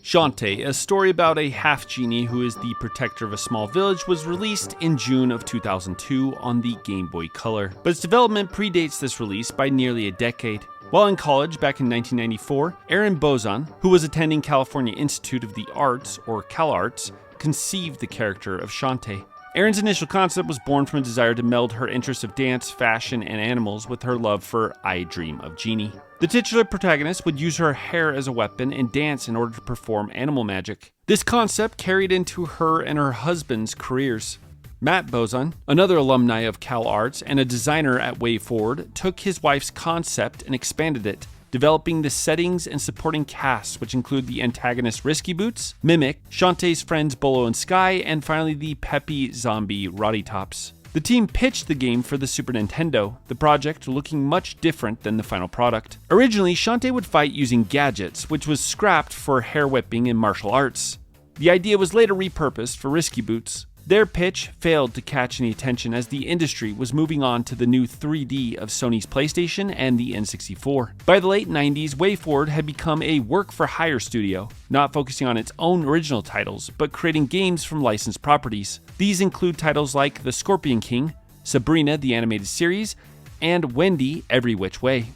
Shantae, a story about a half-genie who is the protector of a small village, was released in June of 2002 on the Gameboy Color, but its development predates this release by nearly a decade. While in college back in 1994, Aaron Bozon, who was attending California Institute of the Arts, or CalArts, conceived the character of Shantae. Aaron's initial concept was born from a desire to meld her interest of dance, fashion, and animals with her love for I Dream of Jeannie. The titular protagonist would use her hair as a weapon and dance in order to perform animal magic. This concept carried into her and her husband's careers. Matt Bozon, another alumni of CalArts and a designer at WayForward, took his wife's concept and expanded it, developing the settings and supporting casts, which include the antagonist Risky Boots, Mimic, Shantae's friends Bolo and Sky, and finally the peppy zombie Roddy Tops. The team pitched the game for the Super Nintendo, the project looking much different than the final product. Originally, Shantae would fight using gadgets, which was scrapped for hair whipping and martial arts. The idea was later repurposed for Risky Boots. Their pitch failed to catch any attention as the industry was moving on to the new 3D of Sony's PlayStation and the N64. By the late 90s, WayForward had become a work-for-hire studio, not focusing on its own original titles, but creating games from licensed properties. These include titles like The Scorpion King, Sabrina the Animated Series, and Wendy Every Which Way.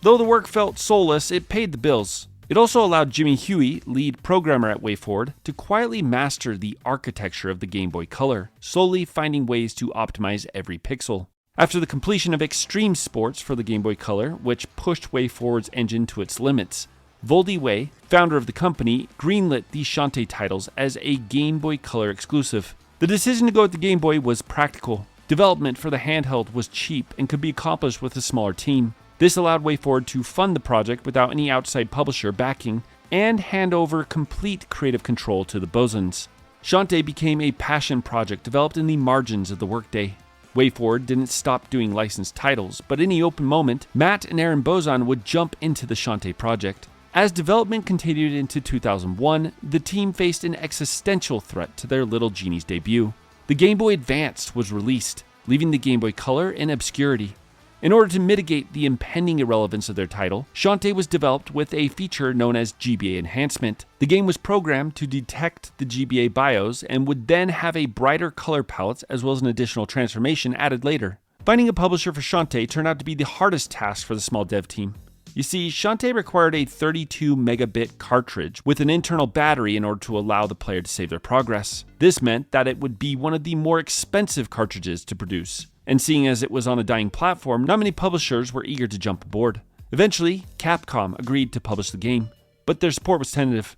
Though the work felt soulless, it paid the bills. It also allowed Jimmy Huey, lead programmer at WayForward, to quietly master the architecture of the Game Boy Color, slowly finding ways to optimize every pixel. After the completion of Extreme Sports for the Game Boy Color, which pushed WayForward's engine to its limits, Voldy Way, founder of the company, greenlit the Shantae titles as a Game Boy Color exclusive. The decision to go with the Game Boy was practical. Development for the handheld was cheap and could be accomplished with a smaller team. This allowed WayForward to fund the project without any outside publisher backing and hand over complete creative control to the Bozons. Shantae became a passion project developed in the margins of the workday. WayForward didn't stop doing licensed titles, but in any open moment, Matt and Aaron Bozon would jump into the Shantae project. As development continued into 2001, the team faced an existential threat to their Little Genie's debut. The Game Boy Advance was released, leaving the Game Boy Color in obscurity. In order to mitigate the impending irrelevance of their title, Shantae was developed with a feature known as GBA Enhancement. The game was programmed to detect the GBA BIOS and would then have a brighter color palette as well as an additional transformation added later. Finding a publisher for Shantae turned out to be the hardest task for the small dev team. You see, Shantae required a 32 megabit cartridge with an internal battery in order to allow the player to save their progress. This meant that it would be one of the more expensive cartridges to produce. And seeing as it was on a dying platform, not many publishers were eager to jump aboard. Eventually, Capcom agreed to publish the game, but their support was tentative.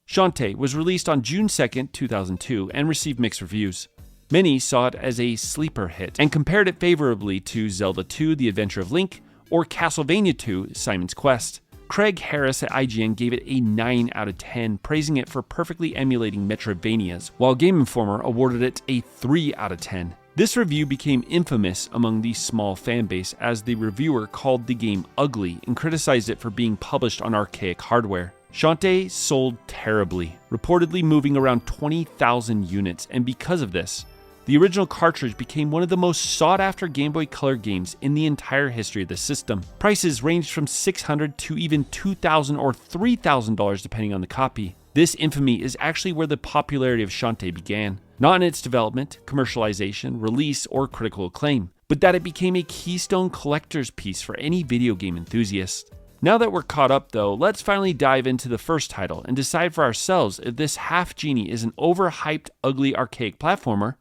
Shantae was released on June 2nd, 2002, and received mixed reviews. Many saw it as a sleeper hit and compared it favorably to Zelda 2: The Adventure of Link or Castlevania 2: Simon's Quest. Craig Harris at IGN gave it a 9 out of 10, praising it for perfectly emulating Metroidvanias, while Game Informer awarded it a 3 out of 10. This review became infamous among the small fanbase as the reviewer called the game ugly and criticized it for being published on archaic hardware. Shantae sold terribly, reportedly moving around 20,000 units, and because of this, the original cartridge became one of the most sought-after Game Boy Color games in the entire history of the system. Prices ranged from $600 to even $2,000 or $3,000 depending on the copy. This infamy is actually where the popularity of Shantae began. Not in its development, commercialization, release, or critical acclaim, but that it became a keystone collector's piece for any video game enthusiast. Now that we're caught up though, let's finally dive into the first title and decide for ourselves if this half-genie is an overhyped, ugly, archaic platformer,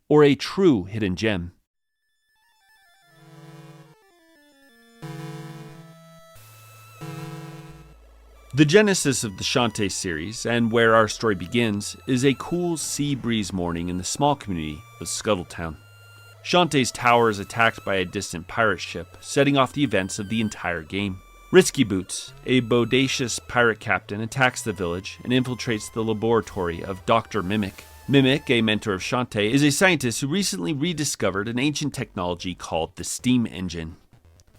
or a true hidden gem. The genesis of the Shantae series, and where our story begins, is a cool sea breeze morning in the small community of Scuttletown. Shantae's tower is attacked by a distant pirate ship, setting off the events of the entire game. Risky Boots, a bodacious pirate captain, attacks the village and infiltrates the laboratory of Dr. Mimic. Mimic, a mentor of Shantae, is a scientist who recently rediscovered an ancient technology called the steam engine.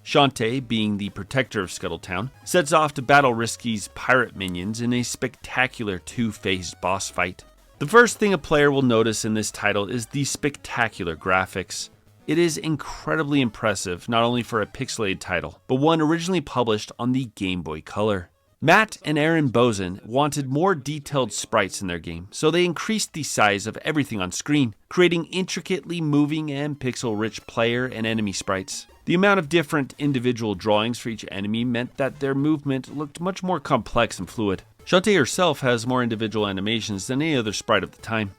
Shantae, being the protector of Scuttletown, sets off to battle Risky's pirate minions in a spectacular two-phased boss fight. The first thing a player will notice in this title is the spectacular graphics. It is incredibly impressive, not only for a pixelated title, but one originally published on the Game Boy Color. Matt and Aaron Bozen wanted more detailed sprites in their game, so they increased the size of everything on screen, creating intricately moving and pixel-rich player and enemy sprites. The amount of different individual drawings for each enemy meant that their movement looked much more complex and fluid. Shantae herself has more individual animations than any other sprite of the time.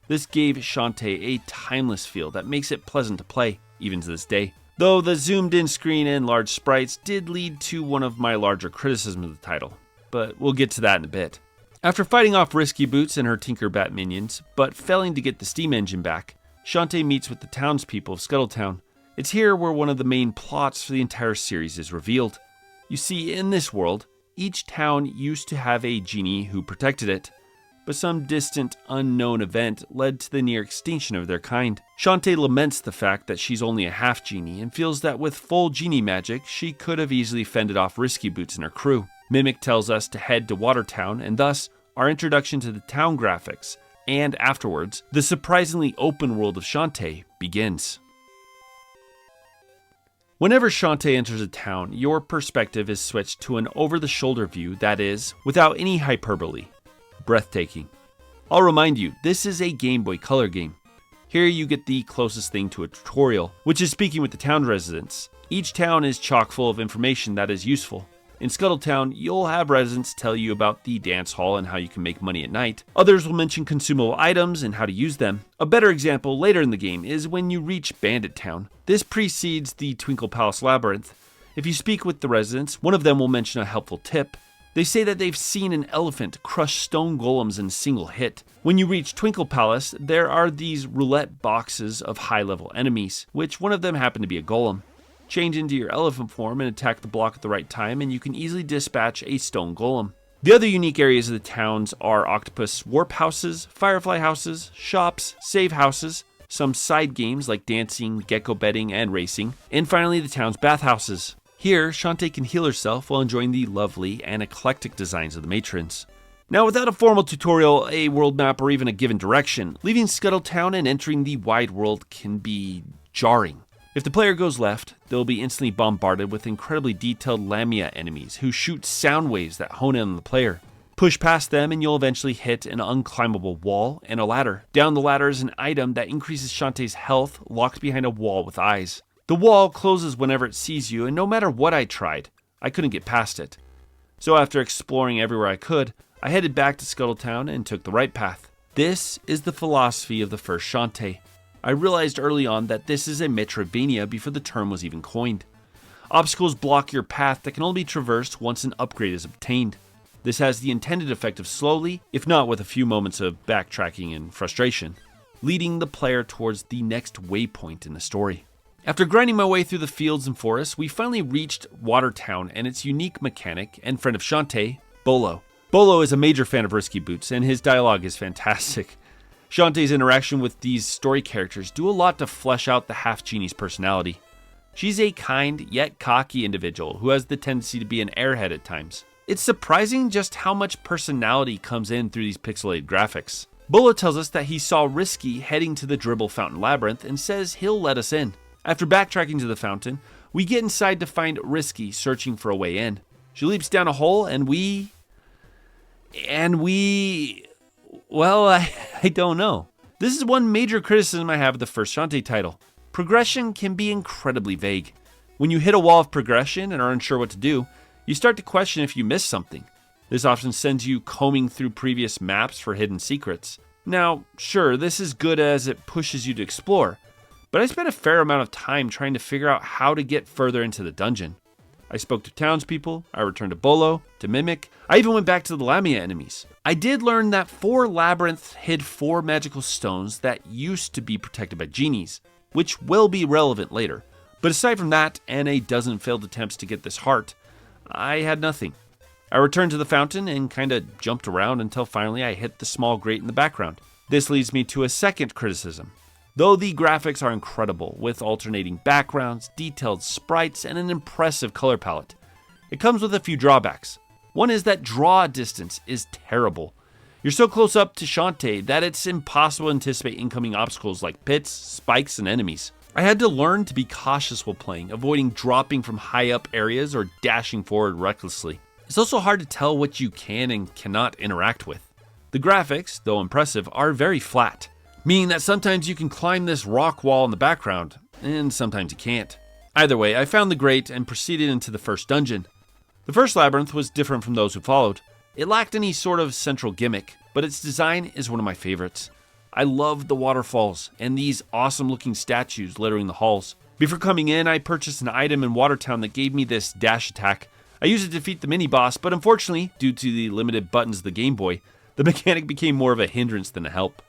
This gave Shantae a timeless feel that makes it pleasant to play, even to this day. Though the zoomed-in screen and large sprites did lead to one of my larger criticisms of the title, but we'll get to that in a bit. After fighting off Risky Boots and her Tinkerbat minions, but failing to get the steam engine back, Shantae meets with the townspeople of Scuttletown. It's here where one of the main plots for the entire series is revealed. You see, in this world, each town used to have a genie who protected it, but some distant, unknown event led to the near extinction of their kind. Shantae laments the fact that she's only a half genie and feels that with full genie magic, she could have easily fended off Risky Boots and her crew. Mimic tells us to head to Watertown, and thus, our introduction to the town graphics, and afterwards, the surprisingly open world of Shantae begins. Whenever Shantae enters a town, your perspective is switched to an over-the-shoulder view that is, without any hyperbole, breathtaking. I'll remind you, this is a Game Boy Color game. Here you get the closest thing to a tutorial, which is speaking with the town residents. Each town is chock full of information that is useful. In Scuttletown, you'll have residents tell you about the dance hall and how you can make money at night. Others will mention consumable items and how to use them. A better example later in the game is when you reach Bandit Town. This precedes the Twinkle Palace Labyrinth. If you speak with the residents, one of them will mention a helpful tip. They say that they've seen an elephant crush stone golems in a single hit. When you reach Twinkle Palace, there are these roulette boxes of high-level enemies, which one of them happened to be a golem. Change into your elephant form and attack the block at the right time, and you can easily dispatch a stone golem. The other unique areas of the towns are octopus warp houses, firefly houses, shops, save houses, some side games like dancing, gecko betting, and racing, and finally the town's bathhouses. Here, Shantae can heal herself while enjoying the lovely and eclectic designs of the matrons. Now, without a formal tutorial, a world map, or even a given direction, leaving Scuttletown and entering the wide world can be jarring. If the player goes left, they'll be instantly bombarded with incredibly detailed Lamia enemies who shoot sound waves that hone in on the player. Push past them and you'll eventually hit an unclimbable wall and a ladder. Down the ladder is an item that increases Shantae's health locked behind a wall with eyes. The wall closes whenever it sees you, and no matter what I tried, I couldn't get past it. So after exploring everywhere I could, I headed back to Scuttletown and took the right path. This is the philosophy of the first Shantae. I realized early on that this is a Metroidvania before the term was even coined. Obstacles block your path that can only be traversed once an upgrade is obtained. This has the intended effect of slowly, if not with a few moments of backtracking and frustration, leading the player towards the next waypoint in the story. After grinding my way through the fields and forests, we finally reached Watertown and its unique mechanic and friend of Shantae, Bolo. Bolo is a major fan of Risky Boots, and his dialogue is fantastic. Shantae's interaction with these story characters do a lot to flesh out the half-genie's personality. She's a kind yet cocky individual who has the tendency to be an airhead at times. It's surprising just how much personality comes in through these pixelated graphics. Bolo tells us that he saw Risky heading to the Dribble Fountain Labyrinth and says he'll let us in. After backtracking to the fountain, we get inside to find Risky searching for a way in. She leaps down a hole and well, I don't know. This is one major criticism I have of the first Shantae title. Progression can be incredibly vague. When you hit a wall of progression and are unsure what to do, you start to question if you missed something. This often sends you combing through previous maps for hidden secrets. Now, sure, this is good as it pushes you to explore, but I spent a fair amount of time trying to figure out how to get further into the dungeon. I spoke to townspeople, I returned to Bolo, to Mimic, I even went back to the Lamia enemies. I did learn that 4 labyrinths hid 4 magical stones that used to be protected by genies, which will be relevant later. But aside from that, and a dozen failed attempts to get this heart, I had nothing. I returned to the fountain and kinda jumped around until finally I hit the small grate in the background. This leads me to a second criticism. Though the graphics are incredible, with alternating backgrounds, detailed sprites, and an impressive color palette, it comes with a few drawbacks. One is that draw distance is terrible. You're so close up to Shantae that it's impossible to anticipate incoming obstacles like pits, spikes, and enemies. I had to learn to be cautious while playing, avoiding dropping from high up areas or dashing forward recklessly. It's also hard to tell what you can and cannot interact with. The graphics, though impressive, are very flat, meaning that sometimes you can climb this rock wall in the background, and sometimes you can't. Either way, I found the grate and proceeded into the first dungeon. The first labyrinth was different from those who followed. It lacked any sort of central gimmick, but its design is one of my favorites. I loved the waterfalls and these awesome looking statues littering the halls. Before coming in, I purchased an item in Watertown that gave me this dash attack. I used it to defeat the mini-boss, but unfortunately, due to the limited buttons of the Game Boy, the mechanic became more of a hindrance than a help.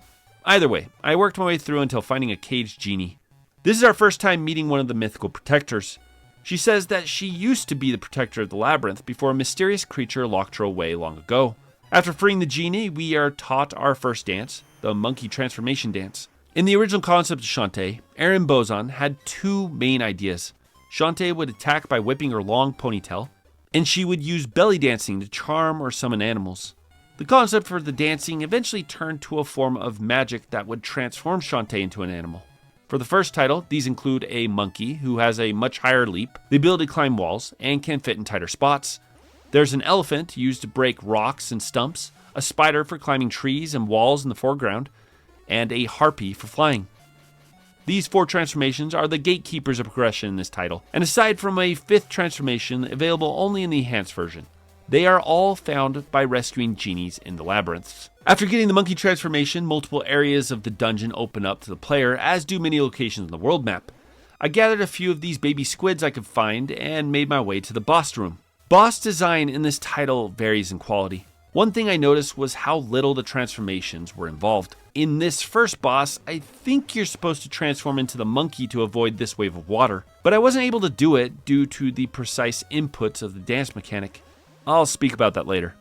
Either way, I worked my way through until finding a caged genie. This is our first time meeting one of the mythical protectors. She says that she used to be the protector of the labyrinth before a mysterious creature locked her away long ago. After freeing the genie, we are taught our first dance, the monkey transformation dance. In the original concept of Shantae, Erin Bozon had two main ideas. Shantae would attack by whipping her long ponytail, and she would use belly dancing to charm or summon animals. The concept for the dancing eventually turned to a form of magic that would transform Shantae into an animal. For the first title, these include a monkey who has a much higher leap, the ability to climb walls, and can fit in tighter spots. There's an elephant used to break rocks and stumps, a spider for climbing trees and walls in the foreground, and a harpy for flying. These four transformations are the gatekeepers of progression in this title, and aside from a fifth transformation available only in the enhanced version, they are all found by rescuing genies in the labyrinths. After getting the monkey transformation, multiple areas of the dungeon open up to the player, as do many locations on the world map. I gathered a few of these baby squids I could find and made my way to the boss room. Boss design in this title varies in quality. One thing I noticed was how little the transformations were involved. In this first boss, I think you're supposed to transform into the monkey to avoid this wave of water, but I wasn't able to do it due to the precise inputs of the dance mechanic. I'll speak about that later.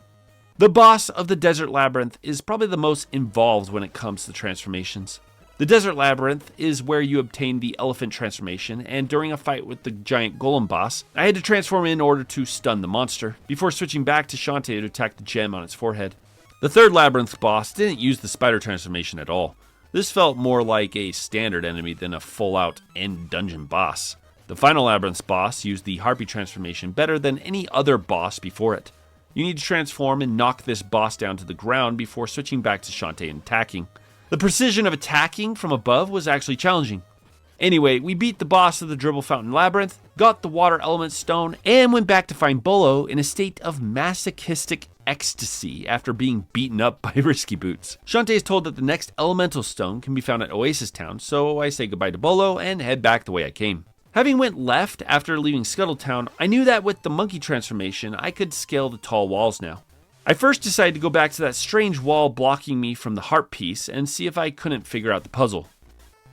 The boss of the Desert Labyrinth is probably the most involved when it comes to transformations. The Desert Labyrinth is where you obtain the elephant transformation, and during a fight with the giant golem boss, I had to transform in order to stun the monster, before switching back to Shantae to attack the gem on its forehead. The third Labyrinth boss didn't use the spider transformation at all. This felt more like a standard enemy than a full-out end dungeon boss. The final Labyrinth boss used the harpy transformation better than any other boss before it. You need to transform and knock this boss down to the ground before switching back to Shantae and attacking. The precision of attacking from above was actually challenging. Anyway, we beat the boss of the Dribble Fountain Labyrinth, got the Water Element Stone, and went back to find Bolo in a state of masochistic ecstasy after being beaten up by Risky Boots. Shantae is told that the next Elemental Stone can be found at Oasis Town, so I say goodbye to Bolo and head back the way I came. Having went left after leaving Scuttletown, I knew that with the monkey transformation, I could scale the tall walls now. I first decided to go back to that strange wall blocking me from the harp piece and see if I couldn't figure out the puzzle.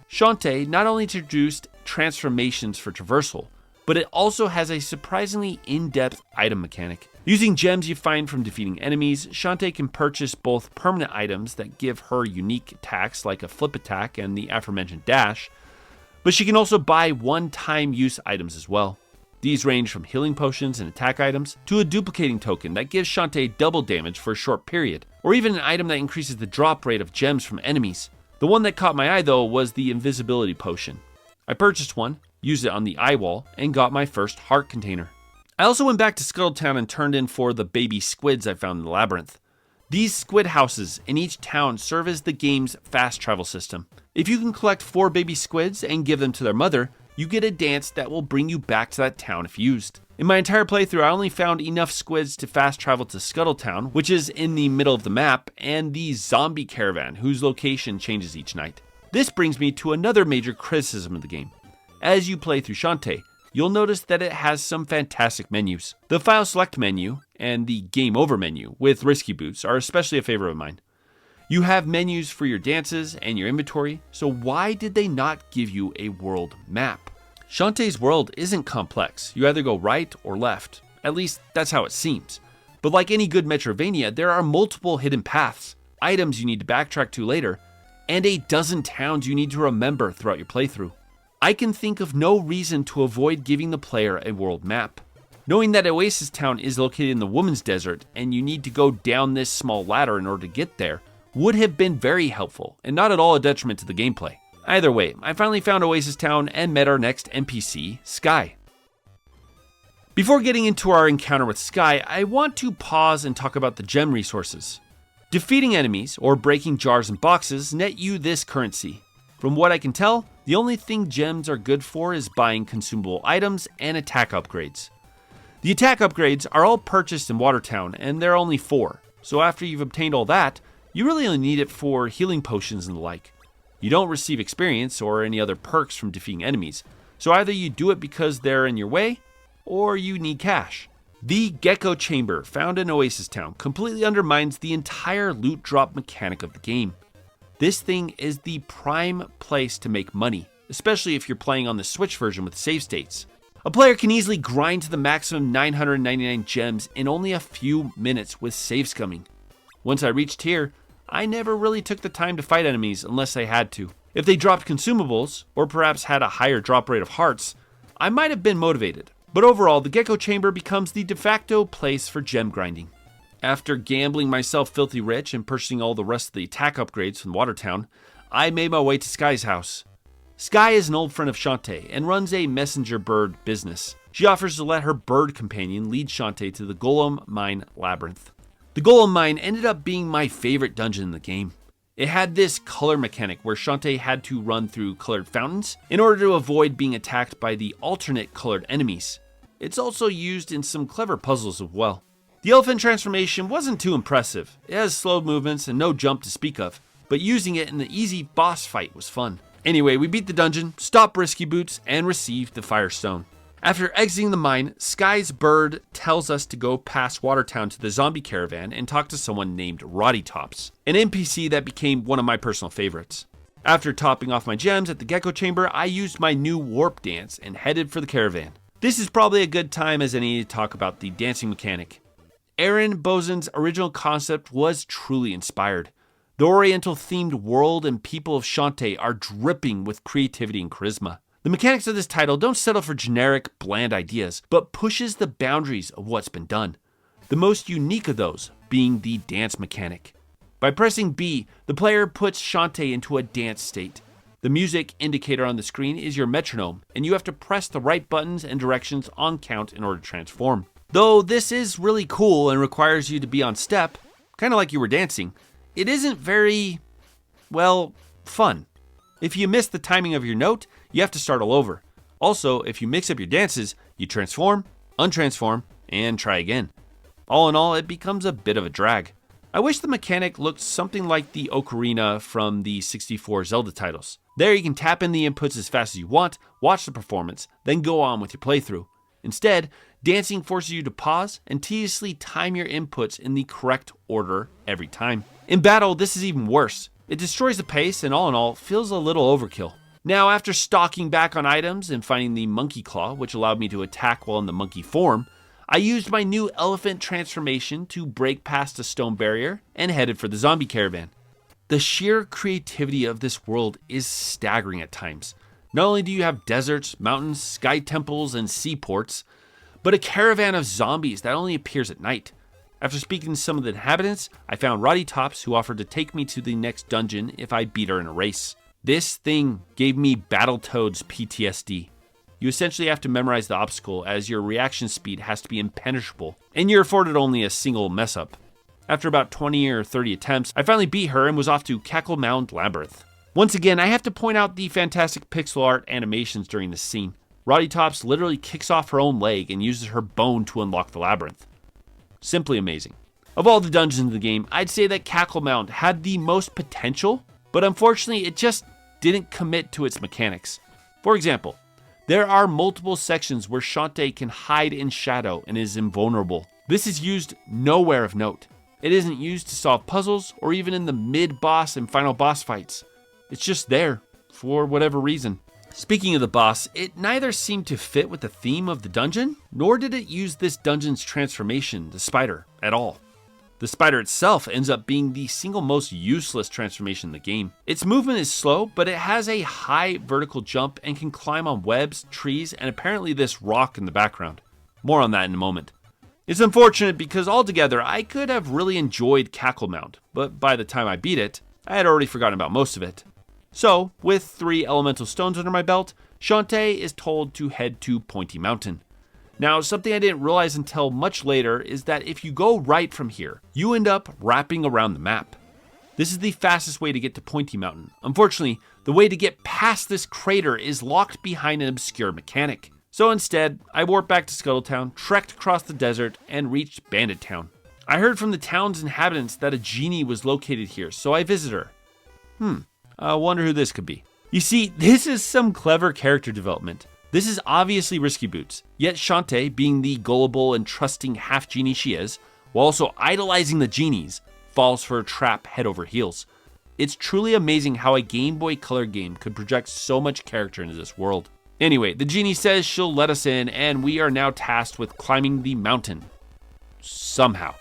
Shantae not only introduced transformations for traversal, but it also has a surprisingly in-depth item mechanic. Using gems you find from defeating enemies, Shantae can purchase both permanent items that give her unique attacks like a flip attack and the aforementioned dash, but she can also buy one-time use items as well. These range from healing potions and attack items to a duplicating token that gives Shantae double damage for a short period, or even an item that increases the drop rate of gems from enemies. The one that caught my eye though was the invisibility potion. I purchased one, used it on the eye wall, and got my first heart container. I also went back to Scuttletown and turned in for the baby squids I found in the labyrinth. These squid houses in each town serve as the game's fast travel system. If you can collect 4 baby squids and give them to their mother, you get a dance that will bring you back to that town if used. In my entire playthrough, I only found enough squids to fast travel to Scuttletown, which is in the middle of the map, and the zombie caravan, whose location changes each night. This brings me to another major criticism of the game. As you play through Shantae, you'll notice that it has some fantastic menus. The File Select menu and the Game Over menu with Risky Boots are especially a favorite of mine. You have menus for your dances and your inventory, so why did they not give you a world map? Shantae's world isn't complex. You either go right or left. At least that's how it seems. But like any good Metroidvania, there are multiple hidden paths, items you need to backtrack to later, and a dozen towns you need to remember throughout your playthrough. I can think of no reason to avoid giving the player a world map. Knowing that Oasis Town is located in the Woman's Desert and you need to go down this small ladder in order to get there would have been very helpful and not at all a detriment to the gameplay. Either way, I finally found Oasis Town and met our next NPC, Sky. Before getting into our encounter with Sky, I want to pause and talk about the gem resources. Defeating enemies or breaking jars and boxes net you this currency. From what I can tell, the only thing gems are good for is buying consumable items and attack upgrades. The attack upgrades are all purchased in Watertown, and there are only 4, so after you've obtained all that, you really only need it for healing potions and the like. You don't receive experience or any other perks from defeating enemies, so either you do it because they're in your way, or you need cash. The Gecko Chamber, found in Oasis Town, completely undermines the entire loot drop mechanic of the game. This thing is the prime place to make money, especially if you're playing on the Switch version with save states. A player can easily grind to the maximum 999 gems in only a few minutes with save scumming. Once I reached here, I never really took the time to fight enemies unless I had to. If they dropped consumables, or perhaps had a higher drop rate of hearts, I might have been motivated. But overall, the Gecko Chamber becomes the de facto place for gem grinding. After gambling myself filthy rich and purchasing all the rest of the attack upgrades from Watertown, I made my way to Sky's house. Sky is an old friend of Shantae and runs a messenger bird business. She offers to let her bird companion lead Shantae to the Golem Mine Labyrinth. The Golem Mine ended up being my favorite dungeon in the game. It had this color mechanic where Shantae had to run through colored fountains in order to avoid being attacked by the alternate colored enemies. It's also used in some clever puzzles as well. The elephant transformation wasn't too impressive. It has slow movements and no jump to speak of, but using it in the easy boss fight was fun. Anyway, we beat the dungeon, stopped Risky Boots, and received the Firestone. After exiting the mine, Sky's bird tells us to go past Watertown to the zombie caravan and talk to someone named Roddy Tops, an NPC that became one of my personal favorites. After topping off my gems at the Gecko Chamber, I used my new warp dance and headed for the caravan. This is probably a good time as any to talk about the dancing mechanic. Aaron Bozen's original concept was truly inspired. The Oriental-themed world and people of Shantae are dripping with creativity and charisma. The mechanics of this title don't settle for generic, bland ideas, but pushes the boundaries of what's been done. The most unique of those being the dance mechanic. By pressing B, the player puts Shantae into a dance state. The music indicator on the screen is your metronome, and you have to press the right buttons and directions on count in order to transform. Though this is really cool and requires you to be on step, kind of like you were dancing, it isn't very, well, fun. If you miss the timing of your note, you have to start all over. Also, if you mix up your dances, you transform, untransform, and try again. All in all, it becomes a bit of a drag. I wish the mechanic looked something like the ocarina from the 64 Zelda titles. There you can tap in the inputs as fast as you want, watch the performance, then go on with your playthrough. Instead, dancing forces you to pause and tediously time your inputs in the correct order every time. In battle, this is even worse. It destroys the pace and all in all, feels a little overkill. Now, after stalking back on items and finding the monkey claw, which allowed me to attack while in the monkey form, I used my new elephant transformation to break past a stone barrier and headed for the zombie caravan. The sheer creativity of this world is staggering at times. Not only do you have deserts, mountains, sky temples, and seaports, but a caravan of zombies that only appears at night. After speaking to some of the inhabitants, I found Roddy Tops, who offered to take me to the next dungeon if I beat her in a race. This thing gave me Battletoads PTSD. You essentially have to memorize the obstacle as your reaction speed has to be impenetrable, and you're afforded only a single mess up. After about 20 or 30 attempts, I finally beat her and was off to Cackle Mound Labyrinth. Once again, I have to point out the fantastic pixel art animations during this scene. Roddy Tops literally kicks off her own leg and uses her bone to unlock the labyrinth. Simply amazing. Of all the dungeons in the game, I'd say that Cackle Mound had the most potential, but unfortunately it just didn't commit to its mechanics. For example, there are multiple sections where Shantae can hide in shadow and is invulnerable. This is used nowhere of note. It isn't used to solve puzzles or even in the mid-boss and final boss fights. It's just there, for whatever reason. Speaking of the boss, it neither seemed to fit with the theme of the dungeon, nor did it use this dungeon's transformation, the spider, at all. The spider itself ends up being the single most useless transformation in the game. Its movement is slow, but it has a high vertical jump and can climb on webs, trees, and apparently this rock in the background. More on that in a moment. It's unfortunate because altogether I could have really enjoyed Cackle Mound, but by the time I beat it, I had already forgotten about most of it. So, with 3 elemental stones under my belt, Shantae is told to head to Pointy Mountain. Now, something I didn't realize until much later is that if you go right from here, you end up wrapping around the map. This is the fastest way to get to Pointy Mountain. Unfortunately, the way to get past this crater is locked behind an obscure mechanic. So instead, I warped back to Scuttletown, trekked across the desert, and reached Bandit Town. I heard from the town's inhabitants that a genie was located here, so I visited her. I wonder who this could be. You see, this is some clever character development. This is obviously Risky Boots, yet Shantae, being the gullible and trusting half-genie she is, while also idolizing the genies, falls for a trap head over heels. It's truly amazing how a Game Boy Color game could project so much character into this world. Anyway, the genie says she'll let us in, and we are now tasked with climbing the mountain. Somehow.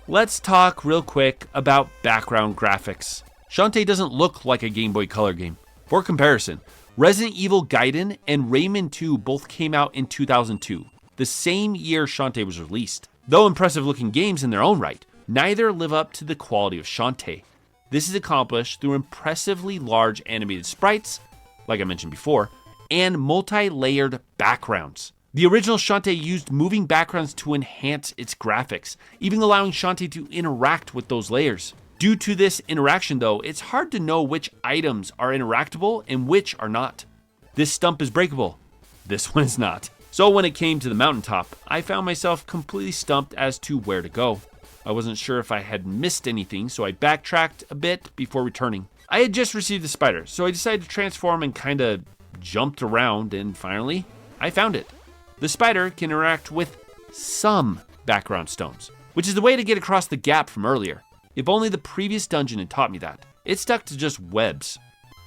Let's talk real quick about background graphics. Shantae doesn't look like a Game Boy Color game. For comparison, Resident Evil Gaiden and Rayman 2 both came out in 2002, the same year Shantae was released. Though impressive looking games in their own right, neither live up to the quality of Shantae. This is accomplished through impressively large animated sprites, like I mentioned before, and multi-layered backgrounds. The original Shantae used moving backgrounds to enhance its graphics, even allowing Shantae to interact with those layers. Due to this interaction though, it's hard to know which items are interactable and which are not. This stump is breakable. This one is not. So when it came to the mountaintop, I found myself completely stumped as to where to go. I wasn't sure if I had missed anything, so I backtracked a bit before returning. I had just received the spider, so I decided to transform and kinda jumped around, and finally, I found it. The spider can interact with some background stones, which is the way to get across the gap from earlier. If only the previous dungeon had taught me that. It stuck to just webs.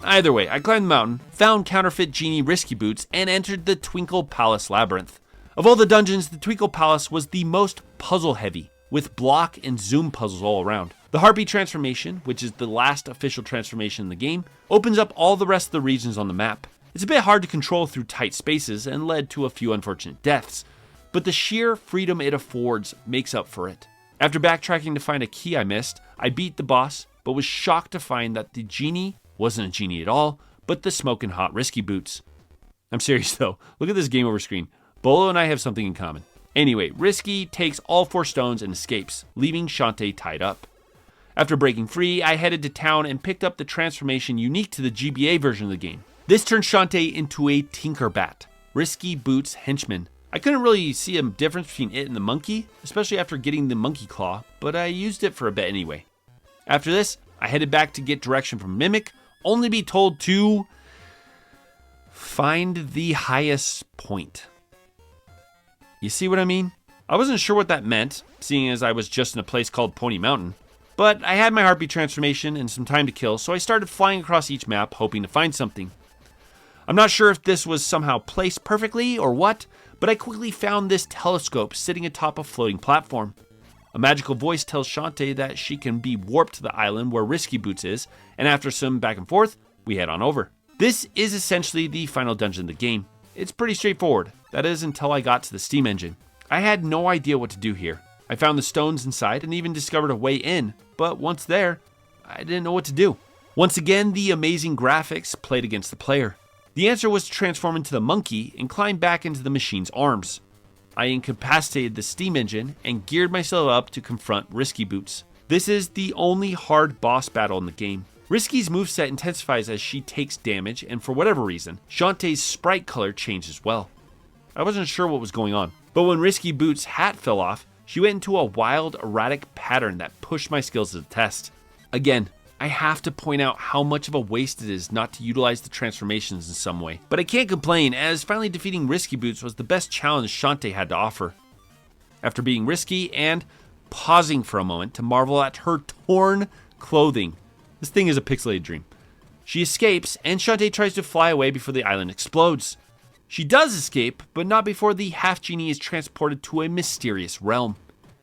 Either way, I climbed the mountain, found counterfeit genie Risky Boots, and entered the Twinkle Palace Labyrinth. Of all the dungeons, the Twinkle Palace was the most puzzle-heavy, with block and zoom puzzles all around. The Harpy transformation, which is the last official transformation in the game, opens up all the rest of the regions on the map. It's a bit hard to control through tight spaces and led to a few unfortunate deaths, but the sheer freedom it affords makes up for it. After backtracking to find a key I missed, I beat the boss, but was shocked to find that the genie wasn't a genie at all, but the smoking hot Risky Boots. I'm serious though, look at this game over screen. Bolo and I have something in common. Anyway, Risky takes all 4 stones and escapes, leaving Shantae tied up. After breaking free, I headed to town and picked up the transformation unique to the GBA version of the game. This turned Shantae into a Tinkerbat, Risky Boots henchman. I couldn't really see a difference between it and the monkey, especially after getting the monkey claw, but I used it for a bit anyway. After this, I headed back to get direction from Mimic, only to be told to find the highest point. You see what I mean? I wasn't sure what that meant, seeing as I was just in a place called Pony Mountain. But I had my Harpy transformation and some time to kill, so I started flying across each map, hoping to find something. I'm not sure if this was somehow placed perfectly or what, but I quickly found this telescope sitting atop a floating platform. A magical voice tells Shantae that she can be warped to the island where Risky Boots is, and after some back and forth, we head on over. This is essentially the final dungeon of the game. It's pretty straightforward. That is until I got to the steam engine. I had no idea what to do here. I found the stones inside and even discovered a way in, but once there, I didn't know what to do. Once again, the amazing graphics played against the player. The answer was to transform into the monkey and climb back into the machine's arms. I incapacitated the steam engine and geared myself up to confront Risky Boots. This is the only hard boss battle in the game. Risky's moveset intensifies as she takes damage, and for whatever reason, Shantae's sprite color changed as well. I wasn't sure what was going on, but when Risky Boots' hat fell off, she went into a wild, erratic pattern that pushed my skills to the test. Again, I have to point out how much of a waste it is not to utilize the transformations in some way, but I can't complain, as finally defeating Risky Boots was the best challenge Shantae had to offer. After being Risky and pausing for a moment to marvel at her torn clothing, this thing is a pixelated dream. She escapes, and Shantae tries to fly away before the island explodes. She does escape, but not before the half-genie is transported to a mysterious realm.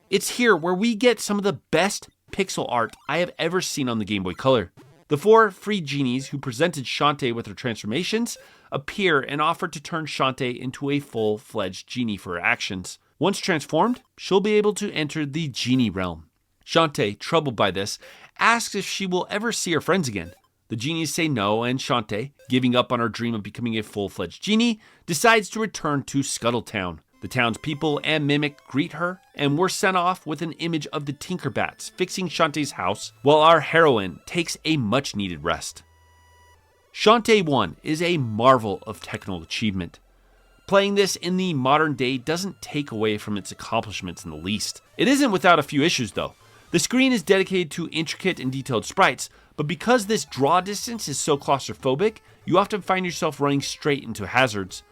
It's here where we get some of the best pixel art I have ever seen on the Game Boy Color. The 4 free genies who presented Shantae with her transformations appear and offer to turn Shantae into a full-fledged genie for her actions. Once transformed, she'll be able to enter the genie realm. Shantae, troubled by this, asks if she will ever see her friends again. The genies say no, and Shantae, giving up on her dream of becoming a full-fledged genie, decides to return to Scuttletown. The townspeople and Mimic greet her, and we're sent off with an image of the Tinkerbats fixing Shantae's house, while our heroine takes a much-needed rest. Shantae 1 is a marvel of technical achievement. Playing this in the modern day doesn't take away from its accomplishments in the least. It isn't without a few issues though. The screen is dedicated to intricate and detailed sprites, but because this draw distance is so claustrophobic, you often find yourself running straight into hazards.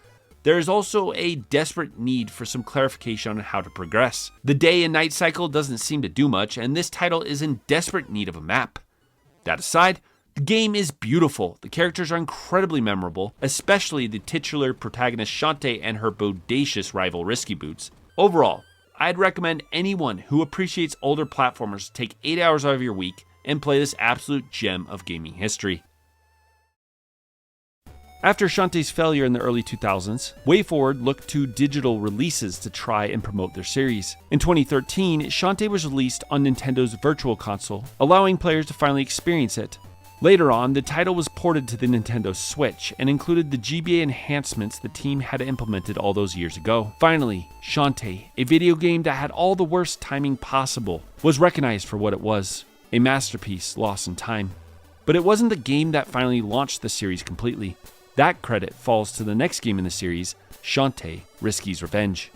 There is also a desperate need for some clarification on how to progress. The day and night cycle doesn't seem to do much, and this title is in desperate need of a map. That aside, the game is beautiful. The characters are incredibly memorable, especially the titular protagonist Shantae and her bodacious rival Risky Boots. Overall, I'd recommend anyone who appreciates older platformers to take 8 hours out of your week and play this absolute gem of gaming history. After Shantae's failure in the early 2000s, WayForward looked to digital releases to try and promote their series. In 2013, Shantae was released on Nintendo's Virtual Console, allowing players to finally experience it. Later on, the title was ported to the Nintendo Switch and included the GBA enhancements the team had implemented all those years ago. Finally, Shantae, a video game that had all the worst timing possible, was recognized for what it was, a masterpiece lost in time. But it wasn't the game that finally launched the series completely. That credit falls to the next game in the series, Shantae: Risky's Revenge.